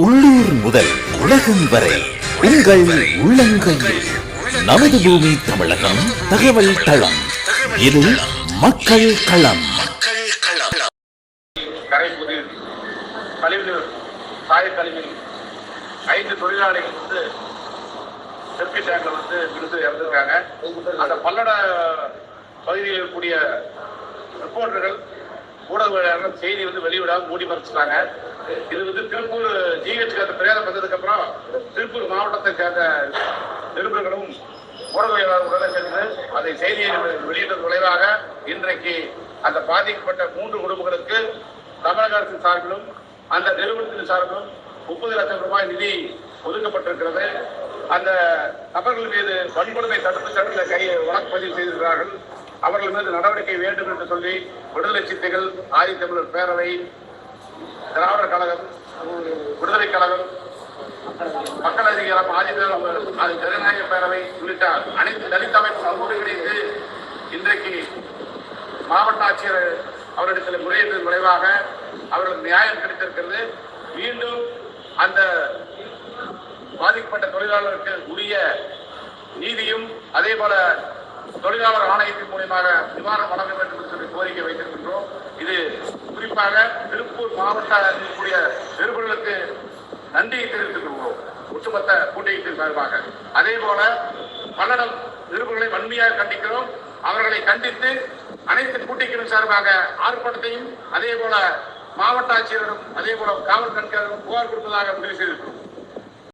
உள்ளூர் முதல் உலகம் வரை உங்கள் உள்ளங்கையில் நமது பூமி தமிழகம் தகவல் தளம். இது மக்கள் களம். கரைப்புதிர் கழிவுநீர் சாயக்கழிவில் 5 தொழிலாளிகள் செப்டி டேங்க்ல விழுந்து இறந்துருக்காங்க. அந்த பல்லட பகுதியில் இருக்கக்கூடிய ரிப்போர்ட்டர்கள் ஊடகவியலாளர்கள் செய்தி வெளியிடாம மூடி மறைச்சிட்டாங்க. இது திருப்பூர் ஜிஹெச்க்கு அந்த பிரேதம் வந்ததுக்கு அப்புறம் திருப்பூர் மாவட்டத்தை சேர்ந்த நிருபர்களும் ஊடகவியலாளர்களுடன் சேர்ந்து அதை செய்தியை வெளியிட்டது விளைவாக இன்றைக்கு அந்த பாதிக்கப்பட்ட 3 குடும்பங்களுக்கு தமிழக அரசின் சார்பிலும் அந்த நிறுவனத்தின் சார்பிலும் 30 லட்சம் ரூபாய் நிதி ஒதுக்கப்பட்டிருக்கிறது. அந்த நபர்கள் மீது வன்கொடுமை தடுப்பு சட்டத்தில் வழக்கு பதிவு செய்திருக்கிறார்கள். அவர்கள் மீது நடவடிக்கை வேண்டும் என்று சொல்லி விடுதலை சிறுத்தைகள், ஆதித்தமிழர் பேரவை, திராவிடர் கழகம், விடுதலை கழகம், மக்கள் அதிகாரம், ஆதித்தமிழர் ஜனநாயக பேரவை உள்ளிட்ட அனைத்து தலித் அமைப்பு ஒருங்கிணைந்து இன்றைக்கு மாவட்ட ஆட்சியர் அவரிடத்தில் முறையிட்டதன் விளைவாக அவர்களுக்கு நியாயம் கிடைத்திருக்கிறது. மீண்டும் அந்த பாதிக்கப்பட்ட தொழிலாளருக்கு உரிய நீதியும் அதே போல தொழிலாளர் ஆணையத்தின் மூலமாக நிவாரணம் வழங்க வேண்டும் என்று சொல்லி கோரிக்கை வைத்திருக்கின்றோம். இது குறிப்பாக திருப்பூர் மாவட்ட இருக்கக்கூடிய நிருபர்களுக்கு நன்றியை தெரிவித்துக் ஒட்டுமொத்த கூட்டணியின் சார்பாக. அதே போல பல்லடம் நிருபர்களை வன்மையாக கண்டிக்கிறோம். அவர்களை கண்டித்து அனைத்து கூட்டணிகளின் சார்பாக ஆர்ப்பாட்டத்தையும் அதே போல மாவட்ட ஆட்சியரும் அதே போல காவல் கண்காணிக்கும் புகார் கொடுப்பதாக முடிவு செய்திருக்கிறோம்.